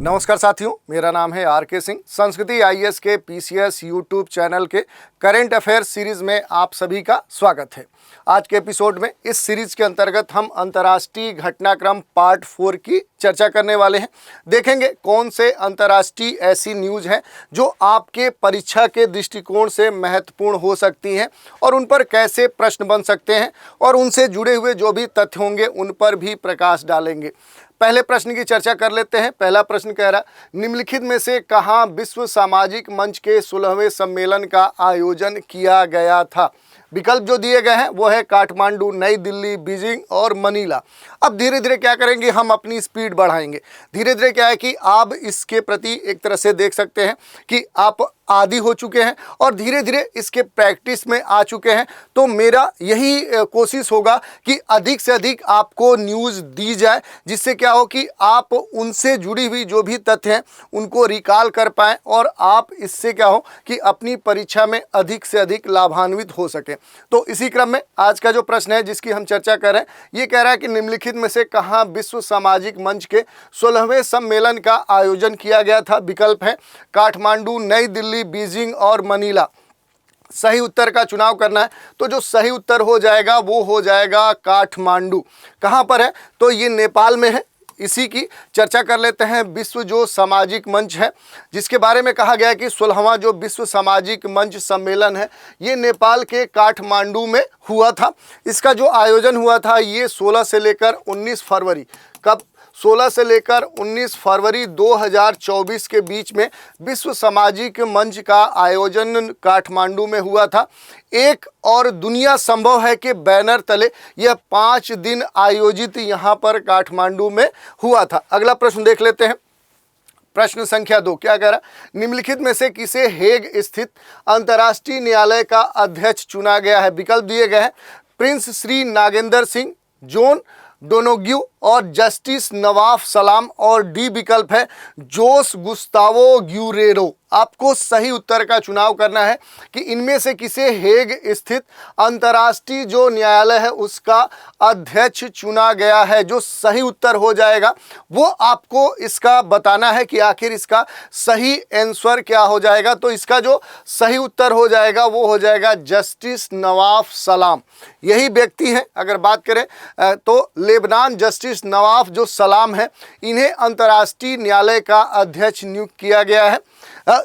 नमस्कार साथियों, मेरा नाम है आर.के. सिंह। संस्कृति आईएएस के पीसीएस यूट्यूब चैनल के करंट अफेयर्स सीरीज में आप सभी का स्वागत है। आज के एपिसोड में इस सीरीज के अंतर्गत हम अंतर्राष्ट्रीय घटनाक्रम पार्ट 4 की चर्चा करने वाले हैं। देखेंगे कौन से अंतर्राष्ट्रीय ऐसी न्यूज़ हैं जो आपके परीक्षा के दृष्टिकोण से महत्वपूर्ण हो सकती हैं और उन पर कैसे प्रश्न बन सकते हैं और उनसे जुड़े हुए जो भी तथ्य होंगे उन पर भी प्रकाश डालेंगे। पहले प्रश्न की चर्चा कर लेते हैं। पहला प्रश्न कह रहा, निम्नलिखित में से कहाँ विश्व सामाजिक मंच के 16वें सम्मेलन का आयोजन किया गया था? विकल्प जो दिए गए हैं वो है काठमांडू, नई दिल्ली, बीजिंग और मनीला। अब धीरे धीरे क्या करेंगे, हम अपनी स्पीड बढ़ाएंगे। धीरे धीरे क्या है कि आप इसके प्रति एक तरह से देख सकते हैं कि आप आदी हो चुके हैं और धीरे धीरे इसके प्रैक्टिस में आ चुके हैं। तो मेरा यही कोशिश होगा कि अधिक से अधिक आपको न्यूज़ दी जाए, जिससे क्या हो कि आप उनसे जुड़ी हुई जो भी तथ्य हैं उनको रिकॉल कर पाएँ और आप इससे क्या हो कि अपनी परीक्षा में अधिक से अधिक लाभान्वित हो सकें। तो इसी क्रम में आज का जो प्रश्न है जिसकी हम चर्चा कर रहे हैं, ये कह रहा है कि निम्नलिखित में से कहाँ विश्व सामाजिक मंच के 16वें सम्मेलन का आयोजन किया गया था? विकल्प है काठमांडू, नई दिल्ली, बीजिंग और मनीला। सही उत्तर का चुनाव करना है तो जो सही उत्तर हो जाएगा वो हो जाएगा काठमांडू। कहाँ पर है? तो ये नेपाल में है। इसी की चर्चा कर लेते हैं। विश्व जो सामाजिक मंच है जिसके बारे में कहा गया है कि 16वां जो विश्व सामाजिक मंच सम्मेलन है ये नेपाल के काठमांडू में हुआ था। इसका जो आयोजन हुआ था ये 16 से लेकर 19 फरवरी, कब? 16 से लेकर 19 फरवरी 2024 के बीच में विश्व सामाजिक मंच का आयोजन काठमांडू में हुआ था। एक और दुनिया संभव है कि बैनर तले यह 5 दिन आयोजित यहाँ पर काठमांडू में हुआ था। अगला प्रश्न देख लेते हैं। प्रश्न संख्या 2 क्या कह रहा? निम्नलिखित में से किसे हेग स्थित अंतर्राष्ट्रीय न्यायालय का अध्यक्ष चुना गया है? विकल्प दिए गए हैं Prince Shri Nagendra Singh, John Donohue और जस्टिस नवाफ सलाम, और डी विकल्प है जोस गुस्तावो ग्यूरेरो। आपको सही उत्तर का चुनाव करना है कि इनमें से किसे हेग स्थित अंतर्राष्ट्रीय जो न्यायालय है उसका अध्यक्ष चुना गया है। जो सही उत्तर हो जाएगा वो आपको इसका बताना है कि आखिर इसका सही आंसर क्या हो जाएगा। तो इसका जो सही उत्तर हो जाएगा वो हो जाएगा जस्टिस नवाफ सलाम। यही व्यक्ति हैं। अगर बात करें तो लेबनान जस्टिस नवाफ जो सलाम है, इन्हें अंतर्राष्ट्रीय न्यायालय का अध्यक्ष नियुक्त किया गया है।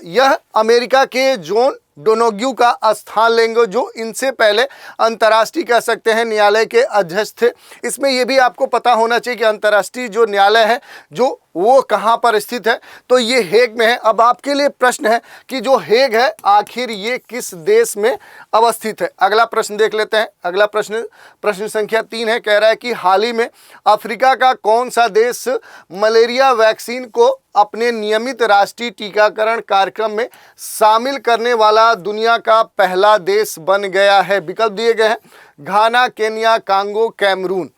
यह अमेरिका के जॉन डोनोग्यू का स्थान लेंगे जो इनसे पहले अंतर्राष्ट्रीय कह सकते हैं न्यायालय के अध्यक्ष थे। इसमें यह भी आपको पता होना चाहिए कि अंतर्राष्ट्रीय जो न्यायालय है जो वो कहाँ पर स्थित है, तो ये हेग में है। अब आपके लिए प्रश्न है कि जो हेग है आखिर ये किस देश में अवस्थित है। अगला प्रश्न देख लेते हैं। अगला प्रश्न संख्या 3 है। कह रहा है कि हाल ही में अफ्रीका का कौन सा देश मलेरिया वैक्सीन को अपने नियमित राष्ट्रीय टीकाकरण कार्यक्रम में शामिल करने वाला दुनिया का पहला देश बन गया है? विकल्प दिए गए हैं घाना, केन्या, कांगो, कैमरून।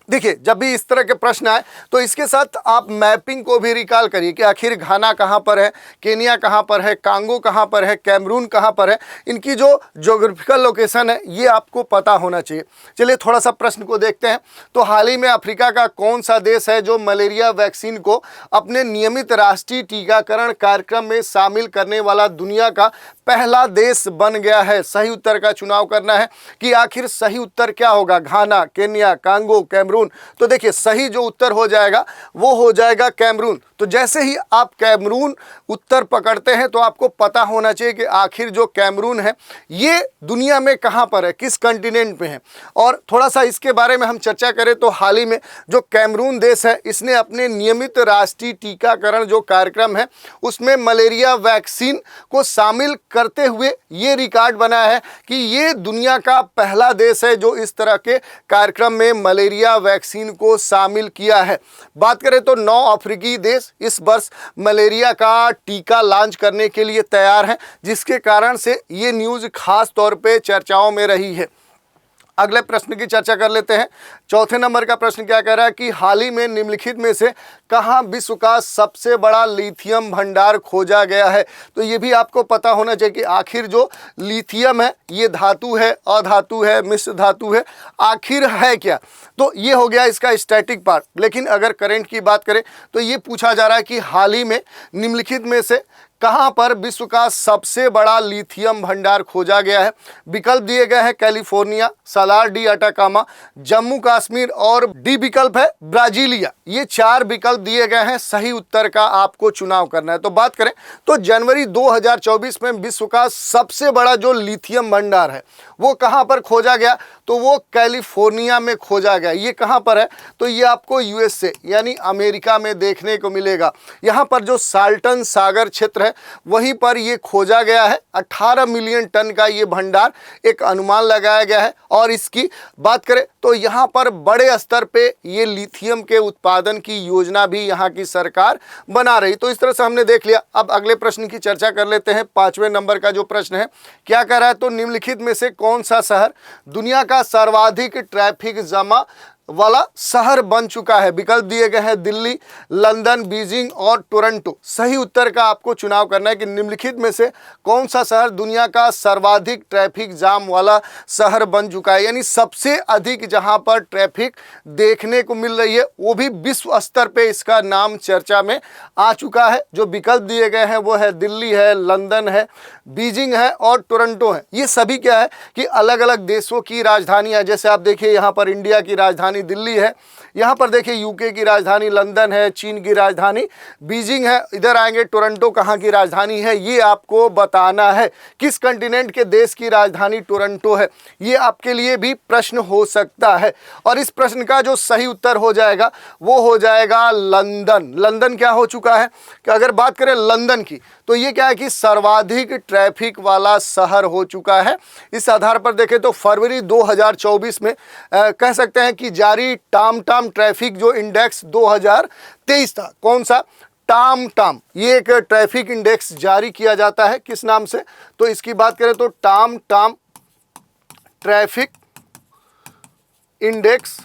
देखिए, जब भी इस तरह के प्रश्न आए तो इसके साथ आप मैपिंग को भी रिकॉल करिए कि आखिर घाना कहाँ पर है, केन्या कहाँ पर है, कांगो कहाँ पर है, कैमरून कहाँ पर है। इनकी जो ज्योग्राफिकल लोकेशन है ये आपको पता होना चाहिए। चलिए थोड़ा सा प्रश्न को देखते हैं। तो हाल ही में अफ्रीका का कौन सा देश है जो मलेरिया वैक्सीन को अपने नियमित राष्ट्रीय टीकाकरण कार्यक्रम में शामिल करने वाला दुनिया का पहला देश बन गया है? सही उत्तर का चुनाव करना है कि आखिर सही उत्तर क्या होगा, घाना, केन्या, कांगो, कैमरून। तो देखिए सही जो उत्तर हो जाएगा वो हो जाएगा कैमरून। तो जैसे ही आप कैमरून उत्तर पकड़ते हैं तो आपको पता होना चाहिए कि आखिर जो कैमरून है ये दुनिया में कहाँ पर है, किस कंटिनेंट में है। और थोड़ा सा इसके बारे में हम चर्चा करें तो हाल ही में जो कैमरून देश है इसने अपने नियमित राष्ट्रीय टीकाकरण जो कार्यक्रम है उसमें मलेरिया वैक्सीन को शामिल करते हुए ये रिकॉर्ड बनाया है कि ये दुनिया का पहला देश है जो इस तरह के कार्यक्रम में मलेरिया वैक्सीन को शामिल किया है। बात करें तो 9 अफ्रीकी देश इस वर्ष मलेरिया का टीका लॉन्च करने के लिए तैयार हैं, जिसके कारण से ये न्यूज़ खास तौर पे चर्चाओं में रही है। अगले प्रश्न की चर्चा कर लेते हैं। चौथे नंबर का प्रश्न क्या कह रहा है कि हाल ही में निम्नलिखित में से कहाँ विश्व का सबसे बड़ा लिथियम भंडार खोजा गया है। तो ये भी आपको पता होना चाहिए कि आखिर जो लिथियम है ये धातु है, अधातु है, मिश्र धातु है, आखिर है क्या। तो ये हो गया इसका स्टैटिक पार्ट। लेकिन अगर करंट की बात करें तो ये पूछा जा रहा है कि हाल ही में निम्नलिखित में से कहां पर विश्व का सबसे बड़ा लिथियम भंडार खोजा गया है। विकल्प दिए गए हैं California, Salar de Atacama, Jammu Kashmir और डी विकल्प है ब्राजीलिया। ये 4 विकल्प दिए गए हैं, सही उत्तर का आपको चुनाव करना है। तो बात करें तो जनवरी 2024 में विश्व का सबसे बड़ा जो लिथियम भंडार है वो कहां पर खोजा गया, तो वो कैलिफोर्निया में खोजा गया। ये कहां पर है, तो ये आपको यूएसए यानी अमेरिका में देखने को मिलेगा। यहाँ पर जो साल्टन सागर क्षेत्र है वहीं पर ये खोजा गया है। 18 मिलियन टन का ये भंडार एक अनुमान लगाया गया है। और इसकी बात करें तो यहाँ पर बड़े स्तर पे ये लिथियम के उत्पादन की योजना भी यहाँ की सरकार बना रही। तो इस तरह से हमने देख लिया। अब अगले प्रश्न की चर्चा कर लेते हैं। 5वें नंबर का जो प्रश्न है क्या कह रहा है, तो निम्नलिखित में से कौन सा शहर दुनिया का सर्वाधिक ट्रैफिक जमा वाला शहर बन चुका है। विकल्प दिए गए हैं दिल्ली, लंदन, बीजिंग और टोरंटो। सही उत्तर का आपको चुनाव करना है कि निम्नलिखित में से कौन सा शहर दुनिया का सर्वाधिक ट्रैफिक जाम वाला शहर बन चुका है, यानी सबसे अधिक जहां पर ट्रैफिक देखने को मिल रही है, वो भी विश्व स्तर पे इसका नाम चर्चा में आ चुका है। जो विकल्प दिए गए हैं वो है दिल्ली है, लंदन है, बीजिंग है और टोरंटो है। ये सभी क्या है कि अलग अलग देशों की राजधानी है। जैसे आप देखिए यहाँ पर इंडिया की राजधानी दिल्ली है, यहाँ पर देखिए यूके की राजधानी लंदन है, चीन की राजधानी बीजिंग है। इधर आएंगे टोरंटो कहाँ की राजधानी है, ये आपको बताना है। किस कंटिनेंट के देश की राजधानी टोरंटो है, ये आपके लिए भी प्रश्न हो सकता है। और इस प्रश्न का जो सही उत्तर हो जाएगा वो हो जाएगा लंदन। लंदन क्या हो चुका है कि अगर बात करें लंदन की तो ये क्या है कि सर्वाधिक ट्रैफिक वाला शहर हो चुका है। इस आधार पर देखें तो फरवरी 2024 में कह सकते हैं कि जारी टाम ट्रैफिक जो इंडेक्स 2023 था, कौन सा, टाम, ये एक ट्रैफिक इंडेक्स जारी किया जाता है। किस नाम से, तो इसकी बात करें तो टाम ट्रैफिक इंडेक्स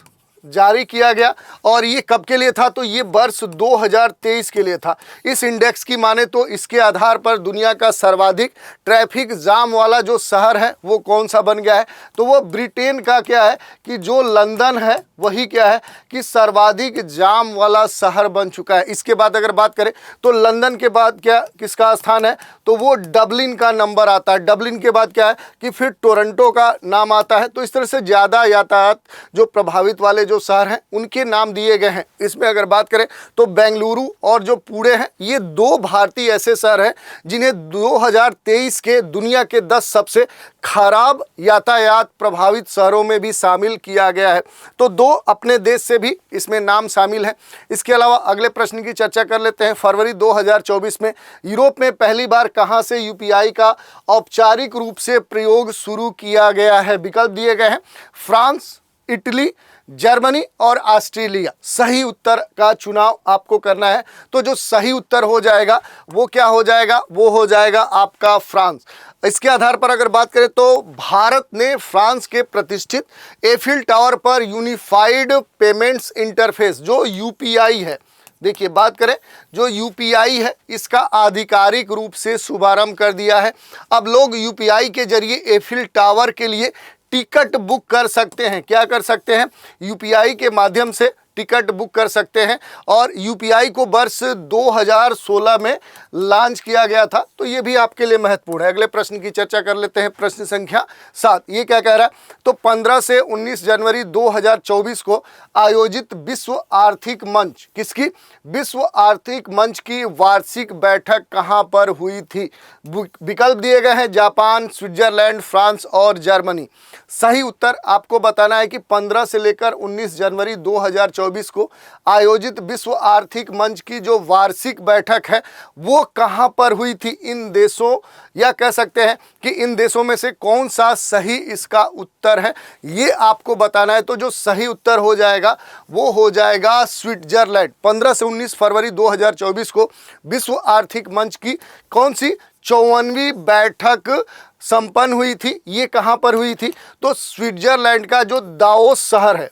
जारी किया गया। और ये कब के लिए था, तो ये वर्ष 2023 के लिए था। इस इंडेक्स की माने तो इसके आधार पर दुनिया का सर्वाधिक ट्रैफिक जाम वाला जो शहर है वो कौन सा बन गया है, तो वो ब्रिटेन का क्या है कि जो लंदन है वही क्या है कि सर्वाधिक जाम वाला शहर बन चुका है। इसके बाद अगर बात करें तो लंदन के बाद क्या किसका स्थान है, तो वो डबलिन का नंबर आता है। डबलिन के बाद क्या है कि फिर टोरंटो का नाम आता है। तो इस तरह से ज़्यादा यातायात जो प्रभावित वाले जो शहर हैं उनके नाम दिए गए हैं। इसमें अगर बात करें तो बेंगलुरु और जो पुणे हैं, ये 2 भारतीय ऐसे शहर हैं जिन्हें 2023 के दुनिया के 10 सबसे खराब यातायात प्रभावित शहरों में भी शामिल किया गया है। तो 2 अपने देश से भी इसमें नाम शामिल हैं। इसके अलावा अगले प्रश्न की चर्चा कर लेते हैं। फरवरी 2024 में यूरोप में पहली बार कहां से यूपीआई का औपचारिक रूप से प्रयोग शुरू किया गया है। विकल्प दिए गए हैं फ्रांस, इटली, जर्मनी और ऑस्ट्रेलिया। सही उत्तर का चुनाव आपको करना है। तो जो सही उत्तर हो जाएगा वो क्या हो जाएगा, वो हो जाएगा आपका फ्रांस। इसके आधार पर अगर बात करें तो भारत ने फ्रांस के प्रतिष्ठित एफिल टावर पर यूनिफाइड पेमेंट्स इंटरफेस जो यूपीआई है, देखिए बात करें जो यूपीआई है इसका आधिकारिक रूप से शुभारंभ कर दिया है। अब लोग यूपीआई के जरिए एफिल टावर के लिए टिकट बुक कर सकते हैं। क्या कर सकते हैं, यूपीआई के माध्यम से टिकट बुक कर सकते हैं। और यूपीआई को वर्ष 2016 में लॉन्च किया गया था। तो ये भी आपके लिए महत्वपूर्ण है। अगले प्रश्न की चर्चा कर लेते हैं। प्रश्न संख्या 7 ये क्या कह रहा है, तो 15 से 19 जनवरी 2024 को आयोजित विश्व आर्थिक मंच, किसकी, विश्व आर्थिक मंच की वार्षिक बैठक कहां पर हुई थी। विकल्प दिए गए हैं जापान, स्विट्जरलैंड, फ्रांस और जर्मनी। सही उत्तर आपको बताना है कि 15 से लेकर 19 जनवरी 2024 को आयोजित विश्व आर्थिक मंच की जो वार्षिक बैठक है वो कहां पर हुई थी। इन देशों या कह सकते हैं कि इन देशों में से कौन सा सही इसका उत्तर है, ये आपको बताना है। तो जो सही उत्तर हो जाएगा वो हो जाएगा स्विट्जरलैंड। 15 से 19 फरवरी 2024 को विश्व आर्थिक मंच की कौन सी 54वीं बैठक संपन्न हुई थी। ये कहाँ पर हुई थी? तो स्विट्जरलैंड का जो दावोस शहर है,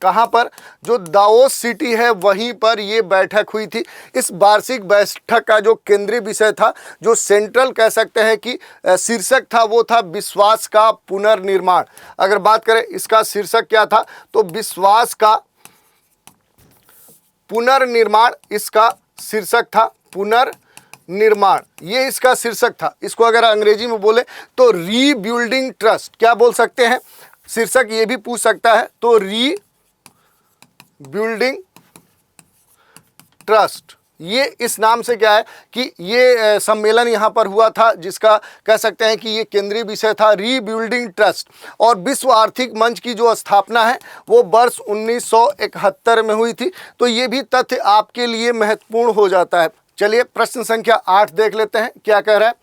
कहाँ पर? जो दावोस सिटी है वहीं पर ये बैठक हुई थी। इस वार्षिक बैठक का जो केंद्रीय विषय था, जो सेंट्रल कह सकते हैं कि शीर्षक था, वो था विश्वास का पुनर्निर्माण। अगर बात करें इसका शीर्षक क्या था, तो विश्वास का पुनर्निर्माण इसका शीर्षक था। पुनर्निर्माण ये इसका शीर्षक था। इसको अगर अंग्रेजी में बोले तो रीबिल्डिंग ट्रस्ट, क्या बोल सकते हैं? शीर्षक ये भी पूछ सकता है, तो रीबिल्डिंग ट्रस्ट। ये इस नाम से क्या है कि ये सम्मेलन यहाँ पर हुआ था, जिसका कह सकते हैं कि ये केंद्रीय विषय था रीबिल्डिंग ट्रस्ट। और विश्व आर्थिक मंच की जो स्थापना है वो वर्ष 1971 में हुई थी। तो ये भी तथ्य आपके लिए महत्वपूर्ण हो जाता है। चलिए प्रश्न संख्या 8 देख लेते हैं, क्या कह रहा है।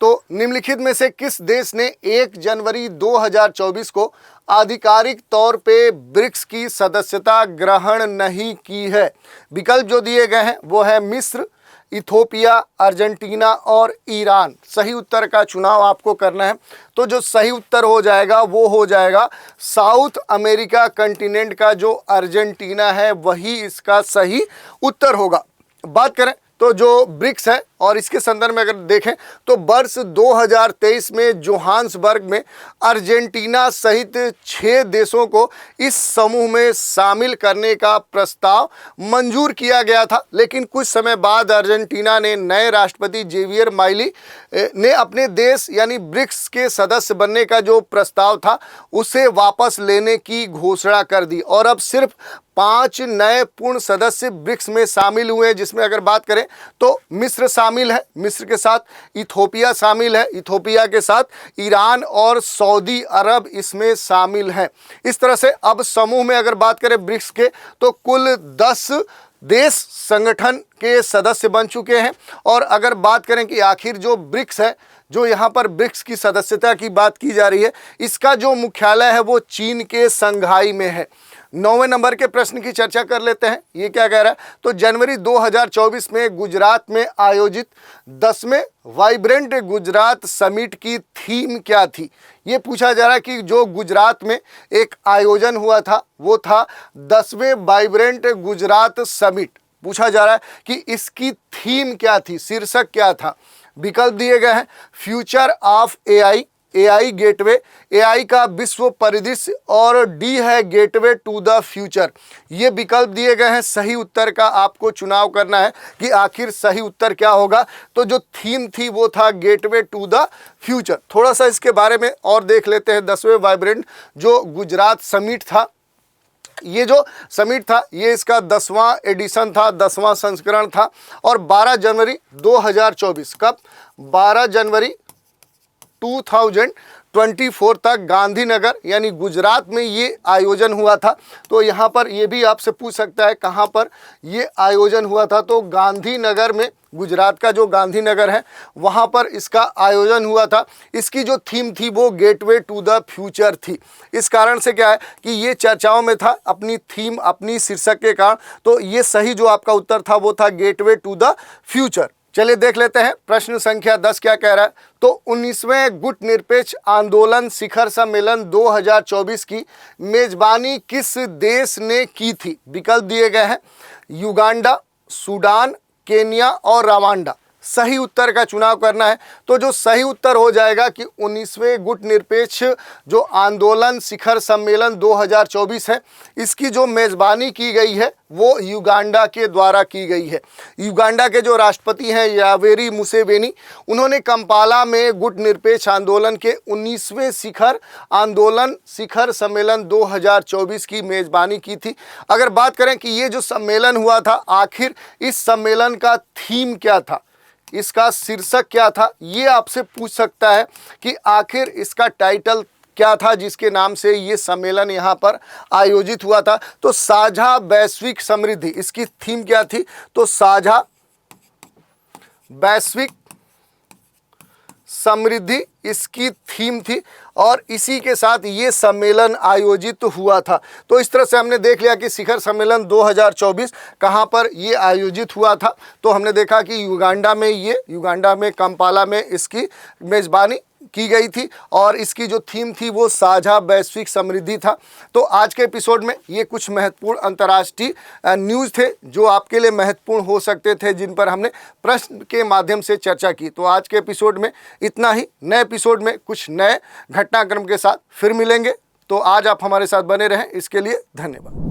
तो निम्नलिखित में से किस देश ने 1 जनवरी 2024 को आधिकारिक तौर पे ब्रिक्स की सदस्यता ग्रहण नहीं की है? विकल्प जो दिए गए हैं वो है मिस्र, इथोपिया, अर्जेंटीना और ईरान। सही उत्तर का चुनाव आपको करना है। तो जो सही उत्तर हो जाएगा वो हो जाएगा साउथ अमेरिका कंटिनेंट का जो अर्जेंटीना है, वही इसका सही उत्तर होगा। बात करें तो जो ब्रिक्स है और इसके संदर्भ में अगर देखें तो वर्ष 2023 में जोहान्सबर्ग में अर्जेंटीना सहित 6 देशों को इस समूह में शामिल करने का प्रस्ताव मंजूर किया गया था। लेकिन कुछ समय बाद अर्जेंटीना ने नए राष्ट्रपति जेवियर माइली ने अपने देश यानी ब्रिक्स के सदस्य बनने का जो प्रस्ताव था उसे वापस लेने की घोषणा कर दी और अब सिर्फ 5 नए पूर्ण सदस्य ब्रिक्स में शामिल हुए हैं, जिसमें अगर बात करें तो मिस्र शामिल है, मिस्र के साथ इथोपिया शामिल है, इथोपिया के साथ ईरान और सऊदी अरब इसमें शामिल हैं। इस तरह से अब समूह में अगर बात करें ब्रिक्स के तो कुल 10 देश संगठन के सदस्य बन चुके हैं। और अगर बात करें कि आखिर जो ब्रिक्स है, जो यहाँ पर ब्रिक्स की सदस्यता की बात की जा रही है, इसका जो मुख्यालय है वो चीन के संघाई में है। 9वें नंबर के प्रश्न की चर्चा कर लेते हैं। ये क्या कह रहा है, तो जनवरी 2024 में गुजरात में आयोजित 10वें वाइब्रेंट गुजरात समिट की थीम क्या थी? ये पूछा जा रहा है कि जो गुजरात में एक आयोजन हुआ था वो था 10वें वाइब्रेंट गुजरात समिट। पूछा जा रहा है कि इसकी थीम क्या थी, शीर्षक क्या था? विकल्प दिए गए हैं future of AI, AI gateway, AI का विश्व परिदृश्य और डी है गेटवे टू द फ्यूचर। ये विकल्प दिए गए हैं। सही उत्तर का आपको चुनाव करना है कि आखिर सही उत्तर क्या होगा। तो जो थीम थी वो था गेटवे टू द फ्यूचर। थोड़ा सा इसके बारे में और देख लेते हैं। 10वें वाइब्रेंट जो गुजरात समिट था, ये जो समिट था ये इसका 10वां एडिशन था, 10वां संस्करण था। और 12 जनवरी 2024 कब? 12 जनवरी 2024 तक गांधीनगर यानी गुजरात में ये आयोजन हुआ था। तो यहाँ पर ये भी आपसे पूछ सकता है कहाँ पर ये आयोजन हुआ था, तो गांधीनगर में, गुजरात का जो गांधीनगर है वहाँ पर इसका आयोजन हुआ था। इसकी जो थीम थी वो गेटवे टू द फ्यूचर थी। इस कारण से क्या है कि ये चर्चाओं में था अपनी थीम, अपनी शीर्षक के कारण। तो ये सही जो आपका उत्तर था वो था गेटवे टू द फ्यूचर। चलिए देख लेते हैं प्रश्न संख्या 10 क्या कह रहा है। तो 19वें गुट निरपेक्ष आंदोलन शिखर सम्मेलन 2024 की मेजबानी किस देश ने की थी? विकल्प दिए गए हैं युगांडा, सूडान, केन्या और रवांडा। सही उत्तर का चुनाव करना है। तो जो सही उत्तर हो जाएगा कि 19वें गुट निरपेक्ष जो आंदोलन शिखर सम्मेलन 2024 है, इसकी जो मेज़बानी की गई है वो युगांडा के द्वारा की गई है। युगांडा के जो राष्ट्रपति हैं यावेरी मुसेवेनी, उन्होंने कंपाला में गुट निरपेक्ष आंदोलन के 19वें शिखर सम्मेलन 2024 की मेज़बानी की थी। अगर बात करें कि ये जो सम्मेलन हुआ था, आखिर इस सम्मेलन का थीम क्या था, इसका शीर्षक क्या था, ये आपसे पूछ सकता है कि आखिर इसका टाइटल क्या था जिसके नाम से ये सम्मेलन यहाँ पर आयोजित हुआ था। तो साझा वैश्विक समृद्धि, इसकी थीम क्या थी? तो साझा वैश्विक समृद्धि इसकी थीम थी और इसी के साथ ये सम्मेलन आयोजित हुआ था। तो इस तरह से हमने देख लिया कि शिखर सम्मेलन 2024 कहाँ पर ये आयोजित हुआ था। तो हमने देखा कि युगांडा में कंपाला में इसकी मेज़बानी की गई थी और इसकी जो थीम थी वो साझा वैश्विक समृद्धि था। तो आज के एपिसोड में ये कुछ महत्वपूर्ण अंतर्राष्ट्रीय न्यूज़ थे जो आपके लिए महत्वपूर्ण हो सकते थे, जिन पर हमने प्रश्न के माध्यम से चर्चा की। तो आज के एपिसोड में इतना ही। नए एपिसोड में कुछ नए घटनाक्रम के साथ फिर मिलेंगे। तो आज आप हमारे साथ बने रहें, इसके लिए धन्यवाद।